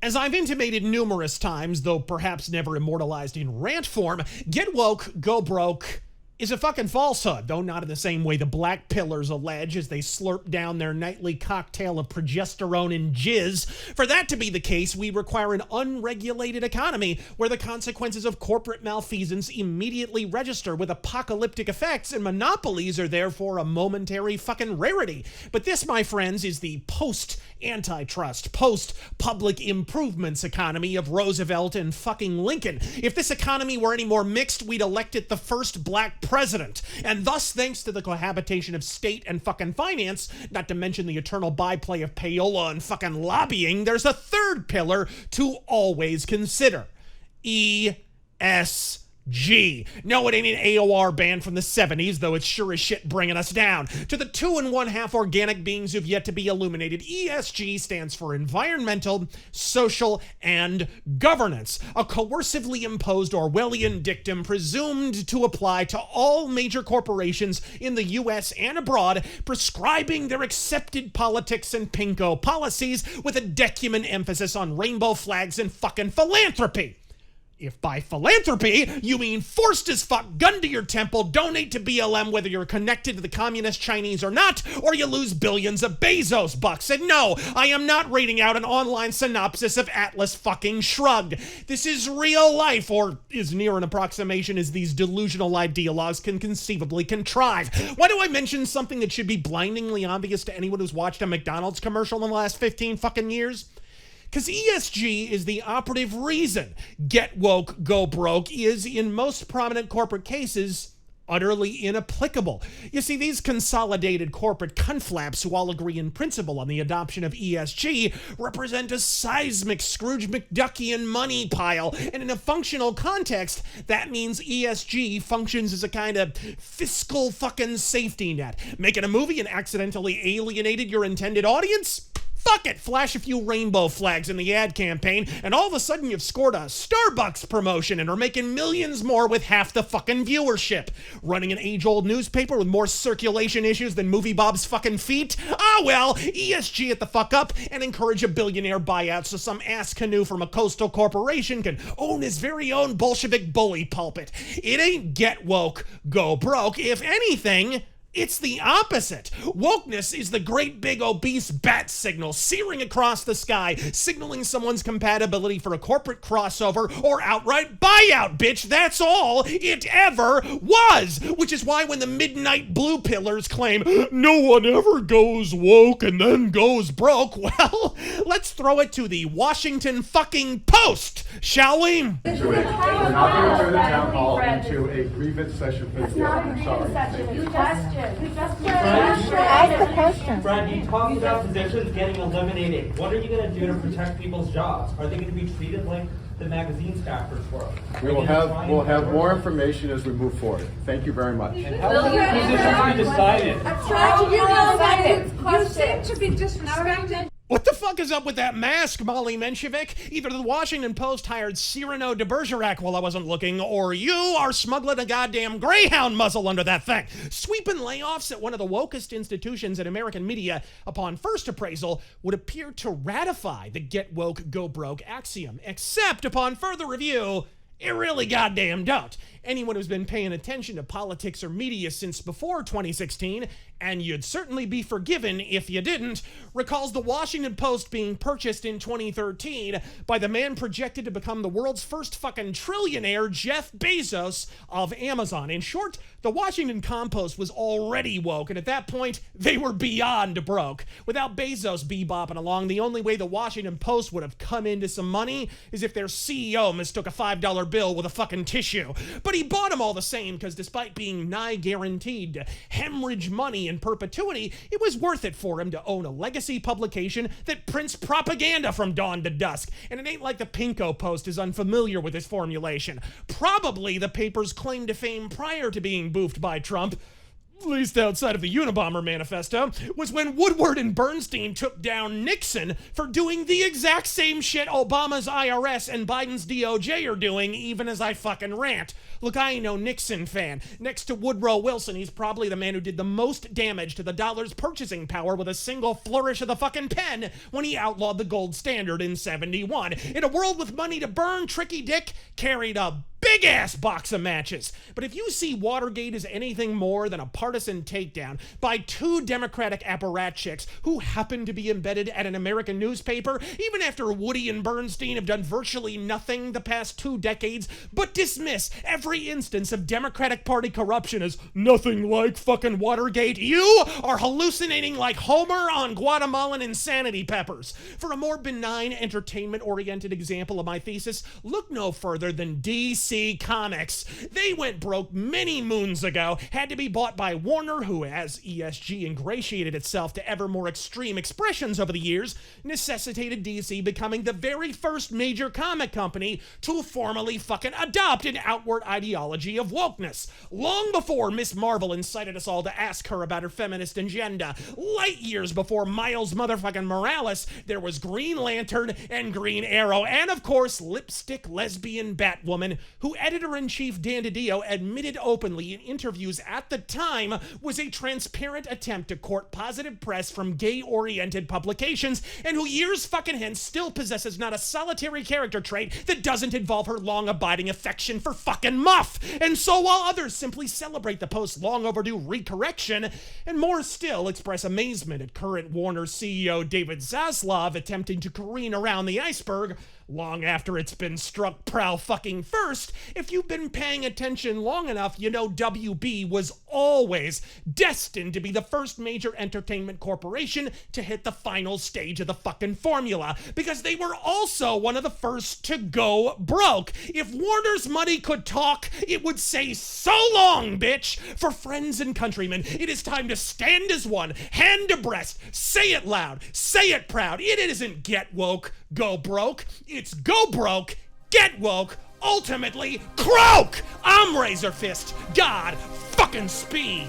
As I've intimated numerous times, though perhaps never immortalized in rant form, get woke, go broke is a fucking falsehood, though not in the same way the black pillars allege as they slurp down their nightly cocktail of progesterone and jizz. For that to be the case, we require an unregulated economy where the consequences of corporate malfeasance immediately register with apocalyptic effects, and monopolies are therefore a momentary fucking rarity. But this, my friends, is the post-antitrust, post-public improvements economy of Roosevelt and fucking Lincoln. If this economy were any more mixed, we'd elected the first black president. And thus, thanks to the cohabitation of state and fucking finance, not to mention the eternal byplay of payola and fucking lobbying, there's a third pillar to always consider. ESG. No, it ain't an AOR band from the 70s, though it's sure as shit bringing us down. To the 2 1/2 organic beings who've yet to be illuminated, ESG stands for environmental, social, and governance, a coercively imposed Orwellian dictum presumed to apply to all major corporations in the US and abroad, prescribing their accepted politics and pinko policies with a decuman emphasis on rainbow flags and fucking philanthropy. If by philanthropy, you mean forced as fuck, gun to your temple, donate to BLM whether you're connected to the communist Chinese or not, or you lose billions of Bezos bucks. And no, I am not reading out an online synopsis of Atlas fucking Shrugged. This is real life, or as near an approximation as these delusional ideologues can conceivably contrive. Why do I mention something that should be blindingly obvious to anyone who's watched a McDonald's commercial in the last 15 fucking years? Because ESG is the operative reason get woke, go broke is, in most prominent corporate cases, utterly inapplicable. You see, these consolidated corporate conflaps who all agree in principle on the adoption of ESG represent a seismic Scrooge McDuckian money pile, and in a functional context, that means ESG functions as a kind of fiscal fucking safety net. Making a movie and accidentally alienated your intended audience? Fuck it, flash a few rainbow flags in the ad campaign, and all of a sudden you've scored a Starbucks promotion and are making millions more with half the fucking viewership. Running an age-old newspaper with more circulation issues than Movie Bob's fucking feet? Ah well, ESG it the fuck up and encourage a billionaire buyout so some ass canoe from a coastal corporation can own his very own Bolshevik bully pulpit. It ain't get woke, go broke. If anything, it's the opposite. Wokeness is the great big obese bat signal searing across the sky, signaling someone's compatibility for a corporate crossover or outright buyout, bitch. That's all it ever was. Which is why when the midnight blue pillars claim no one ever goes woke and then goes broke, well, let's throw it to the Washington fucking Post, shall we? We're not going to turn the town hall into a grievance session for the I'm sorry. Thank you. Ask the question. Brad, you talked about positions getting eliminated. What are you going to do to protect people's jobs? Are they going to be treated like the magazine staffers were? We'll have more information as we move forward. Thank you very much. And how will your positions be decided? You seem to be disrespected. What the fuck is up with that mask, Molly Menshevik? Either the Washington Post hired Cyrano de Bergerac while I wasn't looking, or you are smuggling a goddamn Greyhound muzzle under that thing. Sweeping layoffs at one of the wokest institutions in American media upon first appraisal would appear to ratify the get woke, go broke axiom. Except upon further review, it really goddamn don't. Anyone who's been paying attention to politics or media since before 2016, and you'd certainly be forgiven if you didn't, recalls the Washington Post being purchased in 2013 by the man projected to become the world's first fucking trillionaire, Jeff Bezos of Amazon. In short, the Washington Compost was already woke, and at that point, they were beyond broke. Without Bezos bebopping along, the only way the Washington Post would have come into some money is if their CEO mistook a $5 bill with a fucking tissue. But he bought them all the same, because despite being nigh guaranteed to hemorrhage money in perpetuity, it was worth it for him to own a legacy publication that prints propaganda from dawn to dusk. And it ain't like the Pinko Post is unfamiliar with this formulation. Probably the paper's claim to fame prior to being boofed by Trump at least outside of the Unabomber manifesto, was when Woodward and Bernstein took down Nixon for doing the exact same shit Obama's IRS and Biden's DOJ are doing, even as I fucking rant. Look, I ain't no Nixon fan. Next to Woodrow Wilson, he's probably the man who did the most damage to the dollar's purchasing power with a single flourish of the fucking pen when he outlawed the gold standard in 71. In a world with money to burn, Tricky Dick carried a big-ass box of matches. But if you see Watergate as anything more than a partisan takedown by two Democratic apparatchiks who happen to be embedded at an American newspaper, even after Woody and Bernstein have done virtually nothing the past 2 decades but dismiss every instance of Democratic Party corruption as nothing like fucking Watergate, you are hallucinating like Homer on Guatemalan insanity peppers. For a more benign, entertainment-oriented example of my thesis, look no further than DC Comics. They went broke many moons ago, had to be bought by Warner, who, as ESG ingratiated itself to ever more extreme expressions over the years, necessitated DC becoming the very first major comic company to formally fucking adopt an outward ideology of wokeness. Long before Miss Marvel incited us all to ask her about her feminist agenda, light years before Miles motherfucking Morales, there was Green Lantern and Green Arrow, and of course, lipstick lesbian Batwoman, who editor-in-chief Dan DiDio admitted openly in interviews at the time was a transparent attempt to court positive press from gay-oriented publications, and who years fucking hence still possesses not a solitary character trait that doesn't involve her long-abiding affection for fucking Muff. And so while others simply celebrate the post's long-overdue recorrection, and more still express amazement at current Warner CEO David Zaslav attempting to careen around the iceberg, long after it's been struck prow fucking first, if you've been paying attention long enough, you know WB was always destined to be the first major entertainment corporation to hit the final stage of the fucking formula, because they were also one of the first to go broke. If Warner's money could talk, it would say, "So long, bitch!" For friends and countrymen, it is time to stand as one, hand abreast, say it loud, say it proud. It isn't get woke, go broke. It's go broke, get woke, ultimately croak! I'm Razor Fist, God fucking speed.